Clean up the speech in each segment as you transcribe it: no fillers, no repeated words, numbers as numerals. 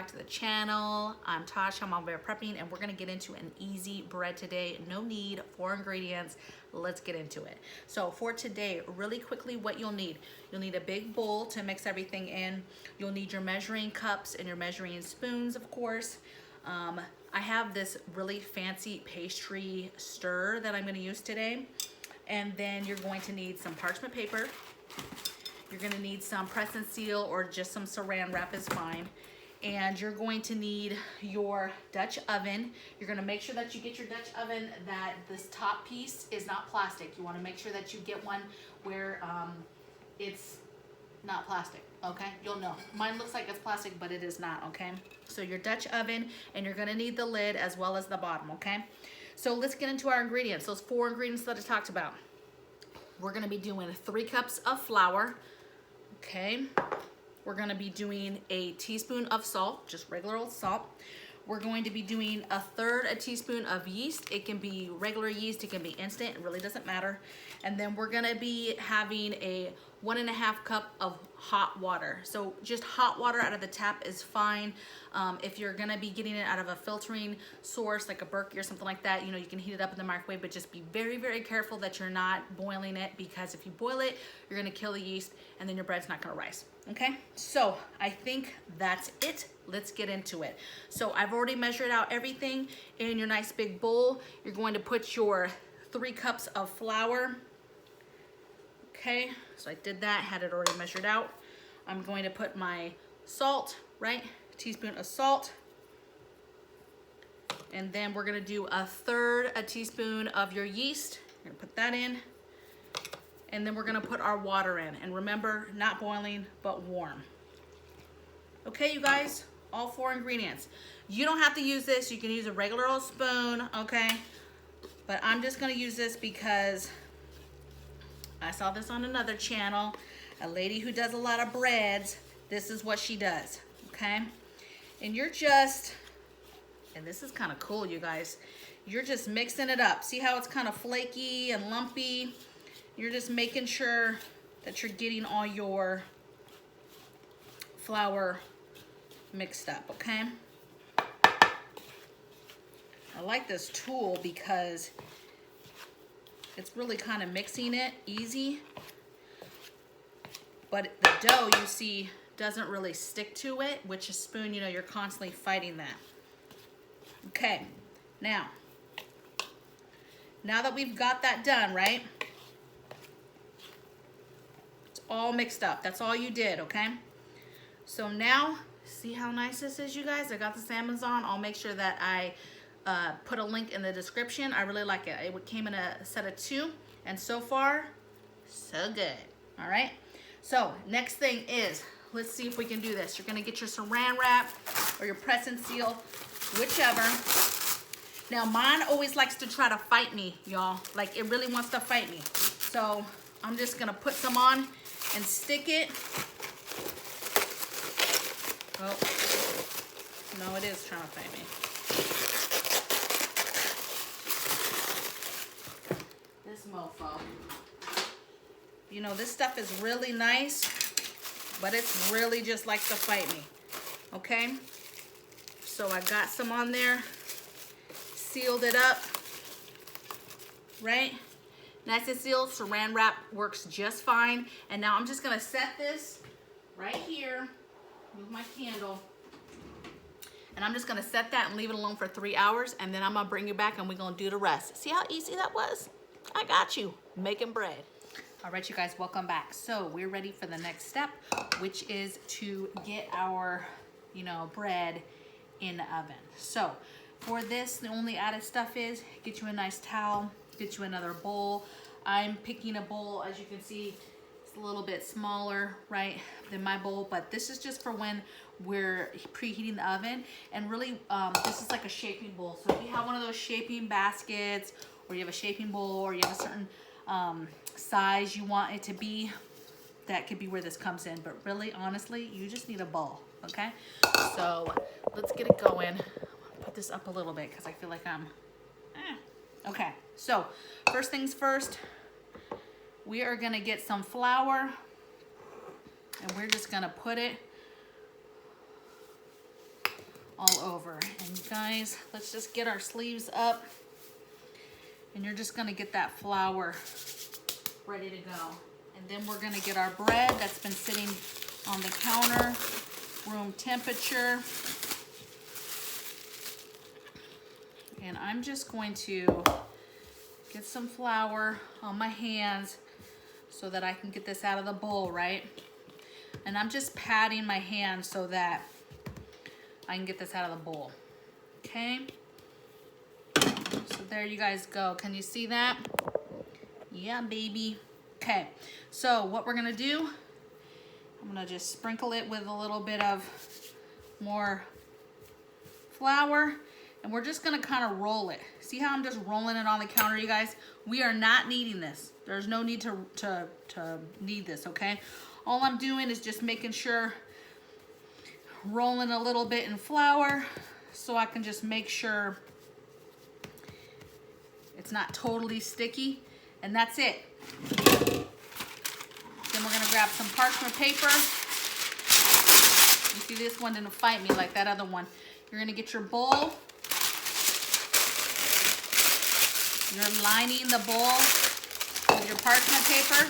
back to the channel. I'm Tasha, I'm on Bear Prepping, and we're gonna get into an easy bread today. No need, 4 ingredients. Let's get into it. So for today, really quickly, what you'll need a big bowl to mix everything in. You'll need your measuring cups and your measuring spoons, of course. I have this really fancy pastry stir that I'm gonna use today. And then you're going to need some parchment paper. You're gonna need some press and seal, or just some saran wrap is fine. And you're going to need your Dutch oven. You're gonna make sure that you get your Dutch oven that this top piece is not plastic. You wanna make sure that you get one where it's not plastic, okay? You'll know. Mine looks like it's plastic, but it is not, okay? So your Dutch oven, and you're gonna need the lid as well as the bottom, okay? So let's get into our ingredients, those 4 ingredients that I talked about. We're gonna be doing 3 cups of flour, okay? We're gonna be doing a teaspoon of salt, just regular old salt. We're going to be doing 1/3 teaspoon of yeast. It can be regular yeast, it can be instant, it really doesn't matter. And then we're gonna be having a 1.5 cup of hot water. So just hot water out of the tap is fine. If you're gonna be getting it out of a filtering source like a Berkey or something like that, you know, you can heat it up in the microwave, but just be very, very careful that you're not boiling it, because if you boil it, you're gonna kill the yeast and then your bread's not gonna rise, okay? So I think that's it. Let's get into it. So I've already measured out everything in your nice big bowl. You're going to put your 3 cups of flour. Okay, so I did that, had it already measured out. I'm going to put my salt, right? A teaspoon of salt. And then we're gonna do 1/3 teaspoon of your yeast. We're gonna put that in. And then we're gonna put our water in. And remember, not boiling, but warm. Okay, you guys, all 4 ingredients. You don't have to use this, you can use a regular old spoon, okay? But I'm just gonna use this because I saw this on another channel, a lady who does a lot of breads. This is what she does, okay? And you're just, and this is kind of cool, you guys. You're just mixing it up. See how it's kind of flaky and lumpy? You're just making sure that you're getting all your flour mixed up, okay? I like this tool because it's really kind of mixing it easy, but the dough, you see, doesn't really stick to it, which a spoon, you know, you're constantly fighting that. Okay, now that we've got that done, right? It's all mixed up. That's all you did, okay? So now, see how nice this is, you guys? I got this Amazon. I'll make sure that I put a link in the description. I really like it. It came in a set of 2, and so far, so good. All right. So next thing is, let's see if we can do this. You're gonna get your saran wrap or your press and seal, whichever. Now mine always likes to try to fight me, y'all. Like, it really wants to fight me. So I'm just gonna put some on and stick it. Oh, no, it is trying to fight me. Mofo. You know, this stuff is really nice, but it's really just like to fight me, okay? So I got some on there, sealed it up, right? Nice and sealed. Saran wrap works just fine. And now I'm just gonna set this right here, move my candle, and I'm just gonna set that and leave it alone for 3 hours, and then I'm gonna bring you back and we're gonna do the rest. See how easy that was? I got you, making bread. All right, you guys, welcome back. So we're ready for the next step, which is to get our, you know, bread in the oven. So for this, the only added stuff is get you a nice towel, get you another bowl. I'm picking a bowl, as you can see, it's a little bit smaller, right, than my bowl, but this is just for when we're preheating the oven. And really, this is like a shaping bowl. So if you have one of those shaping baskets, or you have a shaping bowl, or you have a certain size you want it to be, that could be where this comes in. But really, honestly, you just need a bowl, okay? So let's get it going. Put this up a little bit because I feel like I'm, okay. So first things first, we are gonna get some flour, and we're just gonna put it all over. And guys, let's just get our sleeves up. And you're just gonna get that flour ready to go. And then we're gonna get our bread that's been sitting on the counter, room temperature. And I'm just going to get some flour on my hands so that I can get this out of the bowl, right? And I'm just patting my hand so that I can get this out of the bowl, okay? So there you guys go. Can you see that? Yeah, baby. Okay, so what we're gonna do, I'm gonna just sprinkle it with a little bit of more flour, and we're just gonna kind of roll it. See how I'm just rolling it on the counter, you guys? We are not kneading this. There's no need to knead this, okay? All I'm doing is just making sure, rolling a little bit in flour so I can just make sure it's not totally sticky, and that's it. Then we're gonna grab some parchment paper. You see, this one didn't fight me like that other one. You're gonna get your bowl. You're lining the bowl with your parchment paper.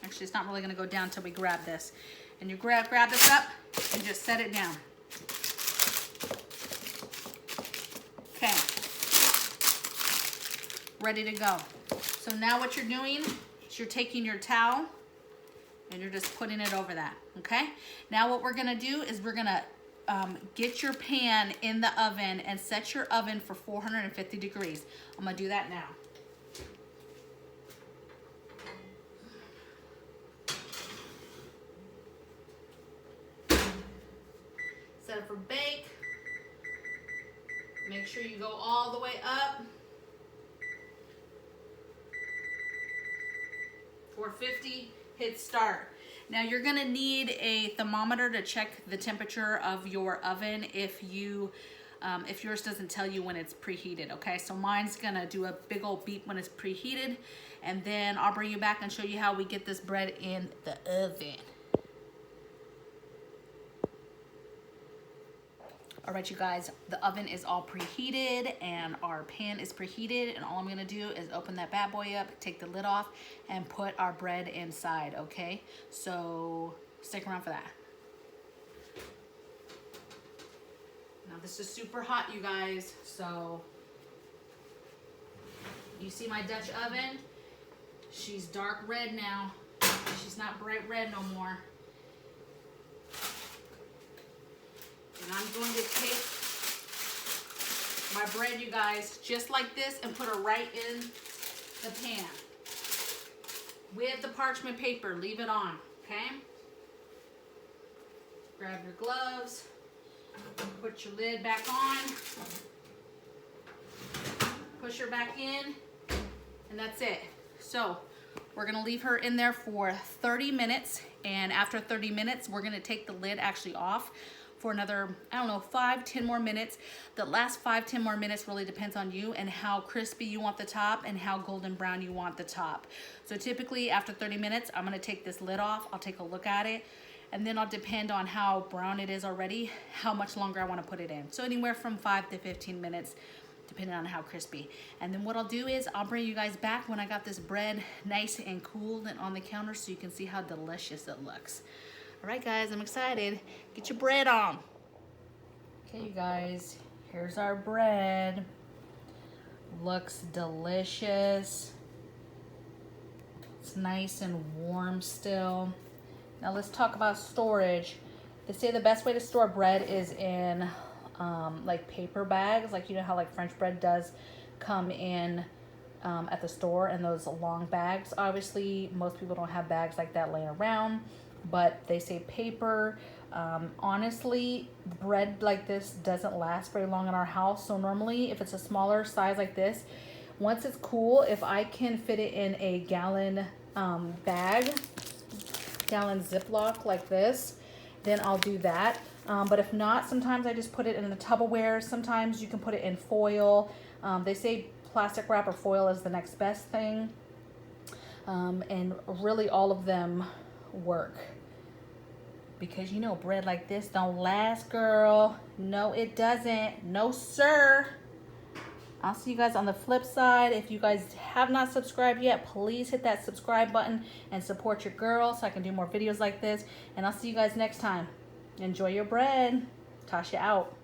Actually, it's not really gonna go down until we grab this. And you grab this up and just set it down. Okay. Ready to go. So now what you're doing is you're taking your towel and you're just putting it over that, okay? Now what we're gonna do is we're gonna get your pan in the oven and set your oven for 450 degrees. I'm gonna do that now. Set it for bake. Make sure you go all the way up. 450, hit start. Now you're gonna need a thermometer to check the temperature of your oven if yours doesn't tell you when it's preheated, okay? So mine's gonna do a big old beep when it's preheated, and then I'll bring you back and show you how we get this bread in the oven. All right, you guys, the oven is all preheated and our pan is preheated, and all I'm gonna do is open that bad boy up, take the lid off, and put our bread inside, okay? So stick around for that. Now this is super hot, you guys, so you see my Dutch oven? She's dark red now. She's not bright red no more. And I'm going to take my bread, you guys, just like this, and put her right in the pan with the parchment paper. Leave it on, okay? Grab your gloves, put your lid back on, push her back in, and that's it. So we're gonna leave her in there for 30 minutes, and after 30 minutes, we're gonna take the lid actually off for another, I don't know, 5-10 more minutes. The last 5-10 more minutes really depends on you and how crispy you want the top and how golden brown you want the top. So typically after 30 minutes, I'm gonna take this lid off, I'll take a look at it, and then I'll depend on how brown it is already, how much longer I wanna put it in. So anywhere from 5 to 15 minutes, depending on how crispy. And then what I'll do is I'll bring you guys back when I got this bread nice and cooled and on the counter so you can see how delicious it looks. All right, guys, I'm excited. Get your bread on. Okay, you guys, here's our bread. Looks delicious. It's nice and warm still. Now let's talk about storage. They say the best way to store bread is in like paper bags. Like, you know how like French bread does come in at the store in those long bags. Obviously, most people don't have bags like that laying around, but they say paper. Honestly, bread like this doesn't last very long in our house. So normally if it's a smaller size like this, once it's cool, if I can fit it in a gallon bag, gallon Ziploc like this, then I'll do that. But if not, sometimes I just put it in a Tupperware. Sometimes you can put it in foil. They say plastic wrap or foil is the next best thing. And really all of them work. because you know bread like this don't last, girl. No, it doesn't. No, sir. I'll see you guys on the flip side. If you guys have not subscribed yet, please hit that subscribe button and support your girl so I can do more videos like this. And I'll see you guys next time. Enjoy your bread. Tasha out.